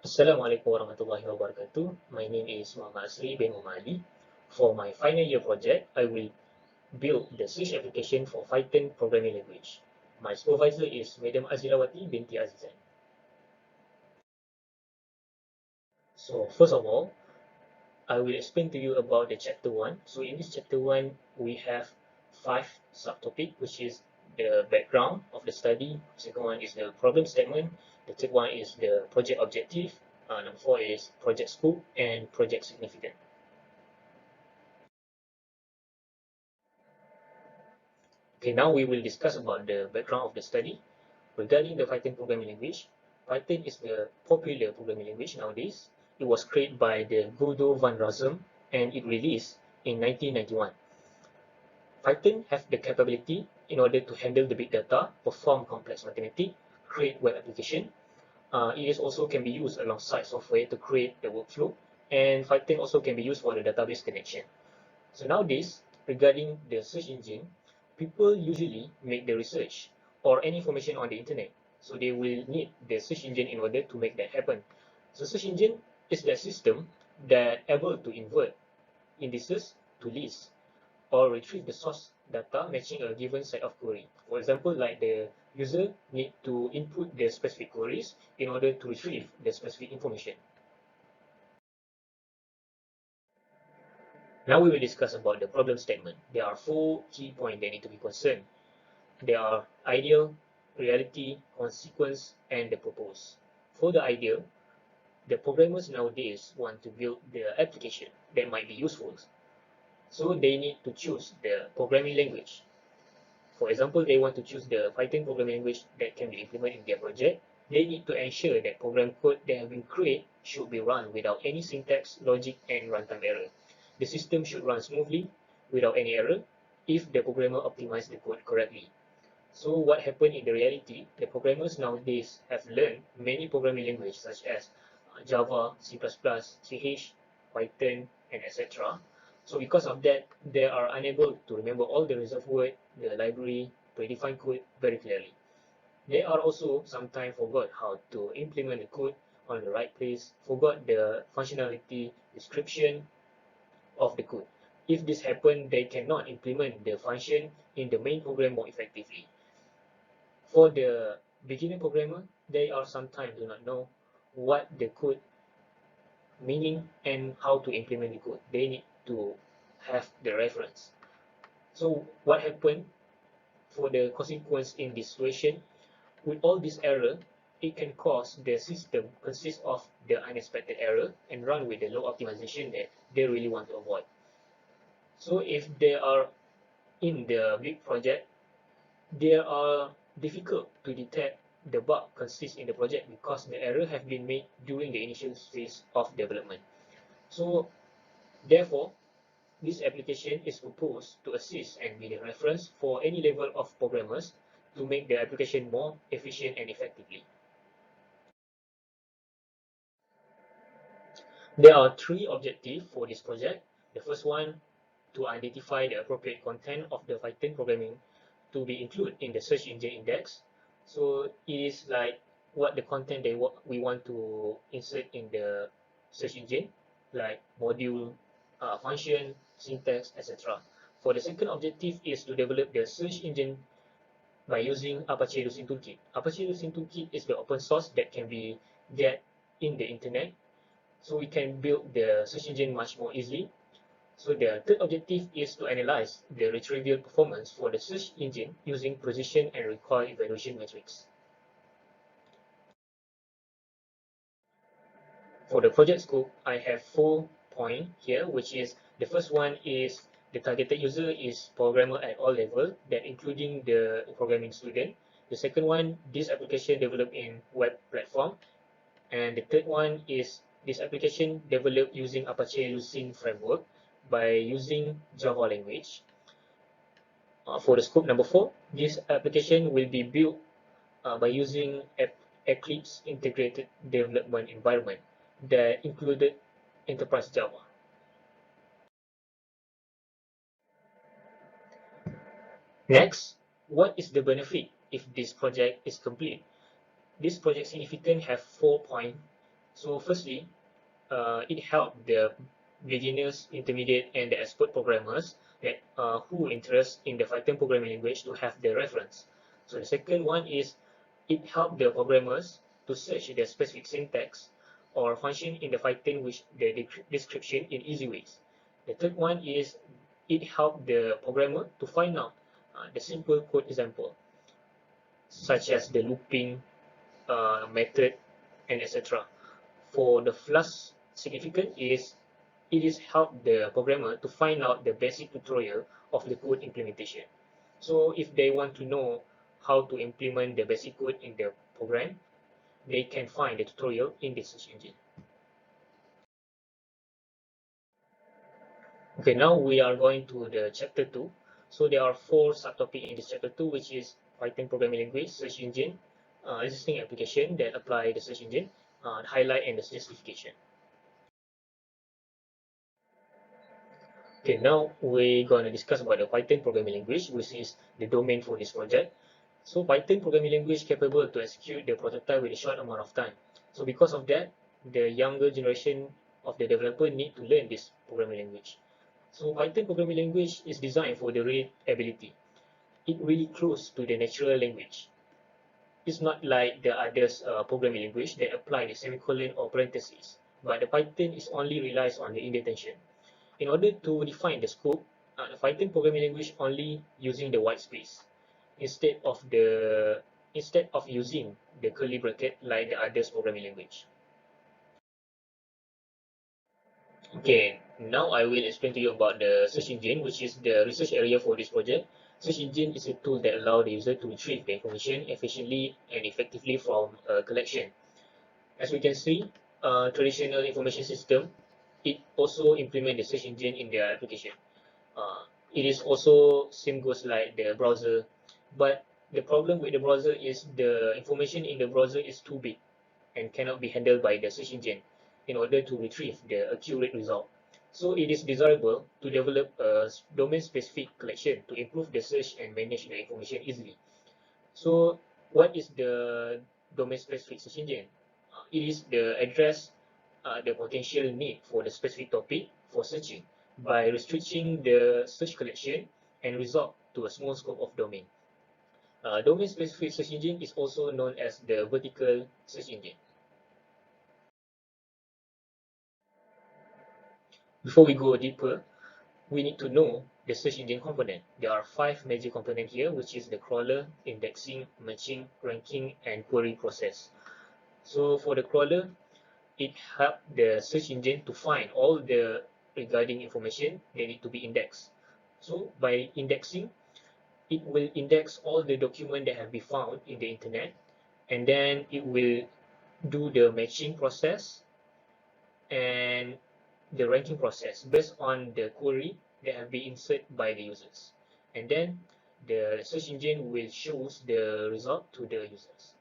Assalamualaikum warahmatullahi wabarakatuh. My name is Muhammad Asri bin Umali. For my final year project, I will build the search application for Python programming language. My supervisor is Madam Azirawati binti Azizan. So first of all, I will explain to you about the chapter 1. So in this chapter 1, we have 5 subtopics, which is the background of the study. Second one is the problem statement. The third one is the project objective. Number 4 is project scope and project significance. Okay, now we will discuss about the background of the study. Regarding the Python programming language, Python is the popular programming language nowadays. It was created by the Guido van Rossum and it released in 1991. Python has the capability in order to handle the big data, perform complex mathematics, create web application. It is also can be used alongside software to create the workflow, and Python also can be used for the database connection. So nowadays, regarding the search engine, people usually make the research or any information on the internet. So they will need the search engine in order to make that happen. So search engine is the system that able to invert indices to lists or retrieve the source data matching a given set of query. For example, like the user need to input the specific queries in order to retrieve the specific information. Now we will discuss about the problem statement. There are 4 key points that need to be concerned. There are ideal, reality, consequence, and the purpose. For the ideal, the programmers nowadays want to build the application that might be useful. So they need to choose the programming language. For example, they want to choose the Python programming language that can be implemented in their project. They need to ensure that program code that have been created should be run without any syntax, logic, and runtime error. The system should run smoothly without any error if the programmer optimized the code correctly. So what happened in the reality, the programmers nowadays have learned many programming languages such as Java, C++, CH, Python, and etc. So because of that, they are unable to remember all the reserved word, the library, predefined code very clearly. They are also sometimes forgot how to implement the code on the right place, forgot the functionality description of the code. If this happens, they cannot implement the function in the main program more effectively. For the beginner programmer, they are sometimes do not know what the code meaning and how to implement the code. They need to have the reference. So what happened for the consequence in this situation? With all this error, it can cause the system consist of the unexpected error and run with the low optimization that they really want to avoid. So if they are in the big project, they are difficult to detect the bug consists in the project because the error have been made during the initial phase of development. So therefore, this application is proposed to assist and be the reference for any level of programmers to make the application more efficient and effectively. There are 3 objectives for this project. The first one, to identify the appropriate content of the Python programming to be included in the search engine index. So it is like what the content we want to insert in the search engine, like module, function, syntax, etc. For the second objective is to develop the search engine by using Apache Lucene Toolkit. Apache Lucene Toolkit is the open source that can be get in the internet, so we can build the search engine much more easily. So the third objective is to analyze the retrieval performance for the search engine using precision and recoil evaluation metrics. For the project scope, I have 4 points here, which is the first one is the targeted user is programmer at all levels, that including the programming student. The second one, this application developed in web platform. And the third one is this application developed using Apache Lucene framework by using Java language. For the scope number 4, this application will be built by using Eclipse integrated development environment that included Enterprise Java. Next, what is the benefit if this project is complete? This project significant have 4 points. So firstly, it helped the beginners, intermediate, and the expert programmers that who interest in the Python programming language to have the reference. So the second one is it helped the programmers to search the specific syntax or function in the Python with the description in easy ways. The third one is it helped the programmer to find out the simple code example, such as the looping method, and etc. For the last significant is it is help the programmer to find out the basic tutorial of the code implementation. So if they want to know how to implement the basic code in the program, they can find the tutorial in the search engine. Okay, now we are going to the chapter 2. So there are 4 subtopics in this chapter 2, which is Python programming language, search engine, existing application that apply the search engine, highlight, and the justification. Okay, now we're going to discuss about the Python programming language, which is the domain for this project. So Python programming language capable to execute the prototype with a short amount of time. So because of that, the younger generation of the developer need to learn this programming language. So Python programming language is designed for the readability. It really close to the natural language. It's not like the others programming language that apply the semicolon or parentheses, but the Python is only relies on the indentation. In order to define the scope, the Python programming language only using the white space instead of using the curly bracket like the others programming language. Okay, now I will explain to you about the search engine, which is the research area for this project. Search engine is a tool that allows the user to retrieve the information efficiently and effectively from a collection. As we can see, traditional information system, it also implement the search engine in their application. It is also same goes like the browser, but the problem with the browser is the information in the browser is too big and cannot be handled by the search engine in order to retrieve the accurate result. So it is desirable to develop a domain-specific collection to improve the search and manage the information easily. So what is the domain-specific search engine? It is the address the potential need for the specific topic for searching by restricting the search collection and result to a small scope of domain. Domain-specific search engine is also known as the vertical search engine. Before we go deeper, we need to know the search engine component. There are 5 major components here, which is the crawler, indexing, matching, ranking, and query process. So for the crawler, it helps the search engine to find all the regarding information that need to be indexed. So by indexing, it will index all the documents that have been found in the internet, and then it will do the matching process and the ranking process based on the query that have been inserted by the users. And then the search engine will show the result to the users.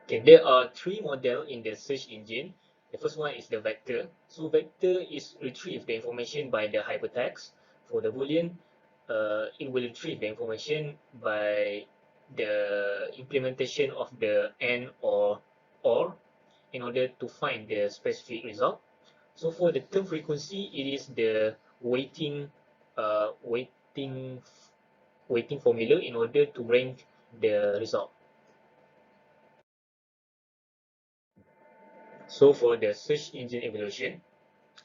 Okay, there are 3 models in the search engine. The first one is the vector. So vector is retrieve the information by the hypertext. For the boolean, it will retrieve the information by the implementation of the and or in order to find the specific result. So for the term frequency, it is the weighting uh, weighting weighting formula in order to rank the result. So for the search engine evaluation,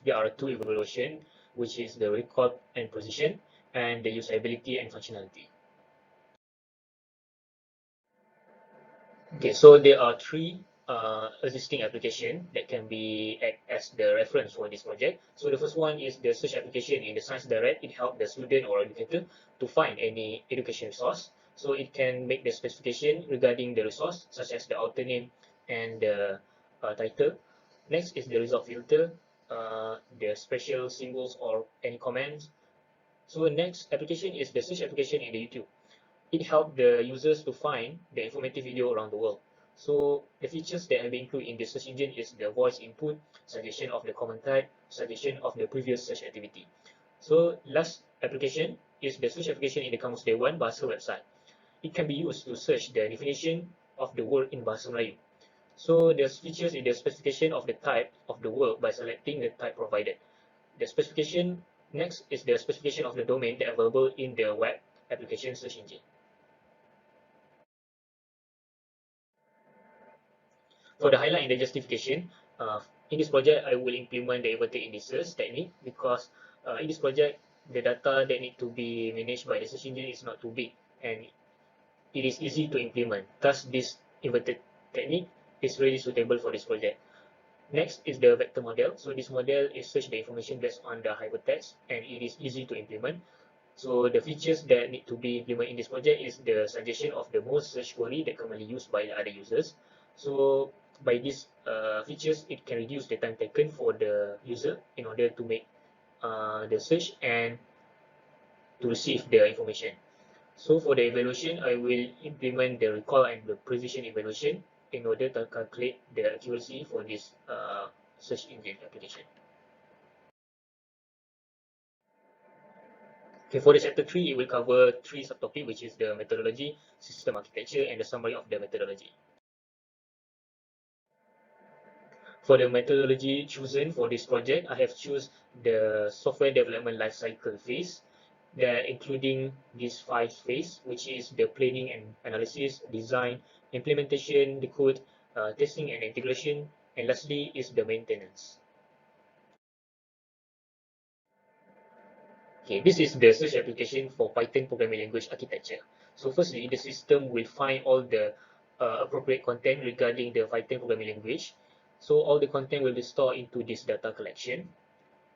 there are 2 evaluation, which is the record and position and the usability and functionality. Okay, so there are 3 existing application that can be act as the reference for this project. So the first one is the search application in the Science Direct. It helps the student or educator to find any education resource. So it can make the specification regarding the resource, such as the author name and the title. Next is the result filter, the special symbols or any comments. So the next application is the search application in the YouTube. It helps the users to find the informative video around the world. So the features that have been included in the search engine is the voice input, suggestion of the comment type, suggestion of the previous search activity. So last application is the search application in the Kamus Dewan Bahasa website. It can be used to search the definition of the work in Bahasa Melayu. So the features in the specification of the type of the work by selecting the type provided. The specification next is the specification of the domain that available in the web application search engine. For the highlight and the justification, in this project, I will implement the inverted indices technique because in this project, the data that need to be managed by the search engine is not too big and it is easy to implement. Thus, this inverted technique is really suitable for this project. Next is the vector model. So this model is search the information based on the hypertext and it is easy to implement. So the features that need to be implemented in this project is the suggestion of the most search query that commonly used by the other users. So by these features, it can reduce the time taken for the user in order to make the search and to receive the information. So for the evaluation, I will implement the recall and the precision evaluation in order to calculate the accuracy for this search engine application. Okay, for the chapter 3, it will cover 3 subtopics, which is the methodology, system architecture, and the summary of the methodology. For the methodology chosen for this project, I have chosen the software development lifecycle phase, that including these 5 phases, which is the planning and analysis, design, implementation, the code, testing and integration, and lastly is the maintenance. Okay, this is the search application for Python programming language architecture. So firstly, the system will find all the appropriate content regarding the Python programming language. So all the content will be stored into this data collection.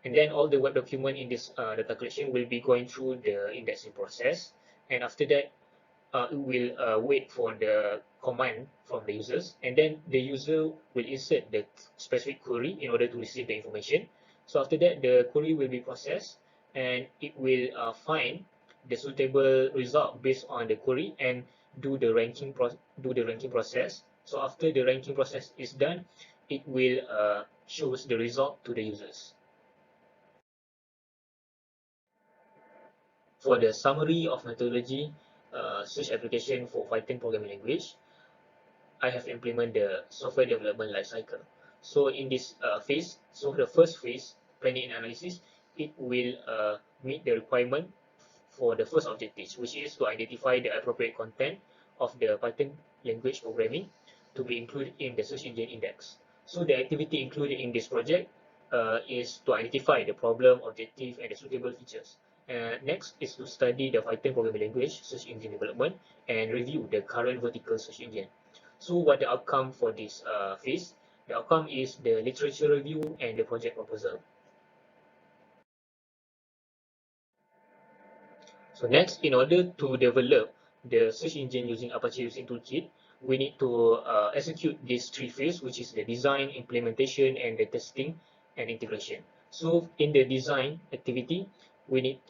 And then all the web document in this data collection will be going through the indexing process. And after that, it will wait for the command from the users. And then the user will insert the specific query in order to receive the information. So after that, the query will be processed and it will find the suitable result based on the query and do the ranking process. So after the ranking process is done, it will shows the result to the users. For the summary of methodology search application for Python programming language, I have implemented the software development lifecycle. So in this phase, so the first phase, planning and analysis, it will meet the requirement for the first objectives, which is to identify the appropriate content of the Python language programming to be included in the search engine index. So the activity included in this project is to identify the problem, objective, and the suitable features. Next is to study the Python programming language search engine development and review the current vertical search engine. So what the outcome for this phase? The outcome is the literature review and the project proposal. So next, in order to develop the search engine using Apache Using Toolkit, we need to execute these 3 phases, which is the design, implementation, and the testing and integration. So in the design activity,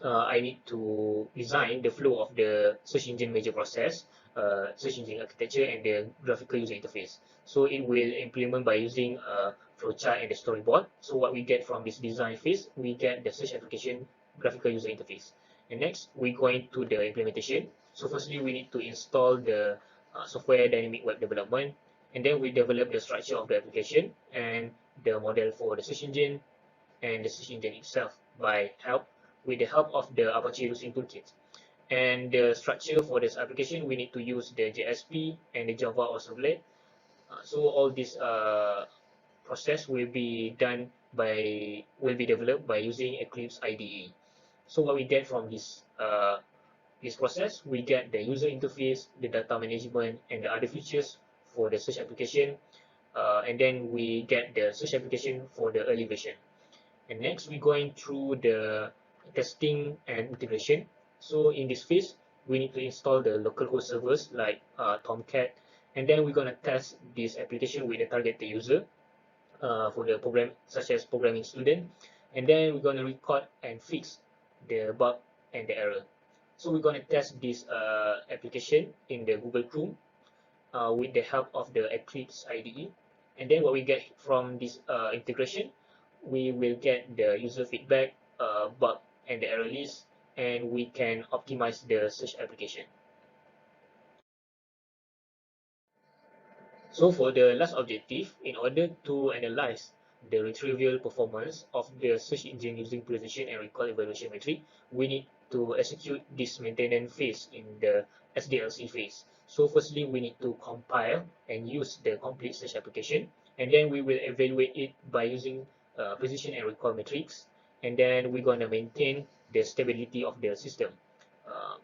I need to design the flow of the search engine major process, search engine architecture, and the graphical user interface. So it will implement by using a flowchart and the storyboard. So what we get from this design phase, we get the search application graphical user interface. And next, we go into the implementation. So firstly, we need to install the software dynamic web development, and then we develop the structure of the application and the model for the search engine and the search engine itself with the help of the Apache Routing Toolkit. And the structure for this application, we need to use the JSP and the Java or Servlet. So all this process will be developed by using Eclipse IDE. So what we get from this process, we get the user interface, the data management, and the other features for the search application. And then we get the search application for the early version. And next, we're going through the testing and integration. So in this phase, we need to install the localhost servers like Tomcat, and then we're going to test this application with the targeted user for the program, such as programming student, and then we're going to record and fix the bug and the error. So we're going to test this application in the Google Chrome with the help of the Eclipse IDE. And then what we get from this integration, we will get the user feedback, bug, and the error list, and we can optimize the search application. So for the last objective, in order to analyze the retrieval performance of the search engine using precision and recall evaluation metric, we need to execute this maintenance phase in the SDLC phase. So firstly, we need to compile and use the complete search application, and then we will evaluate it by using precision and recall metrics, and then we're going to maintain the stability of the system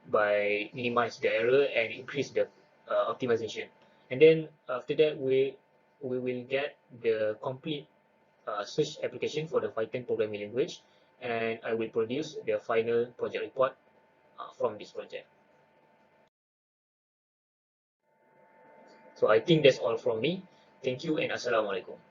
by minimize the error and increase the optimization. And then after that, we will get the complete search application for the Python programming language, and I will produce the final project report from this project. So I think that's all from me. Thank you and Assalamualaikum.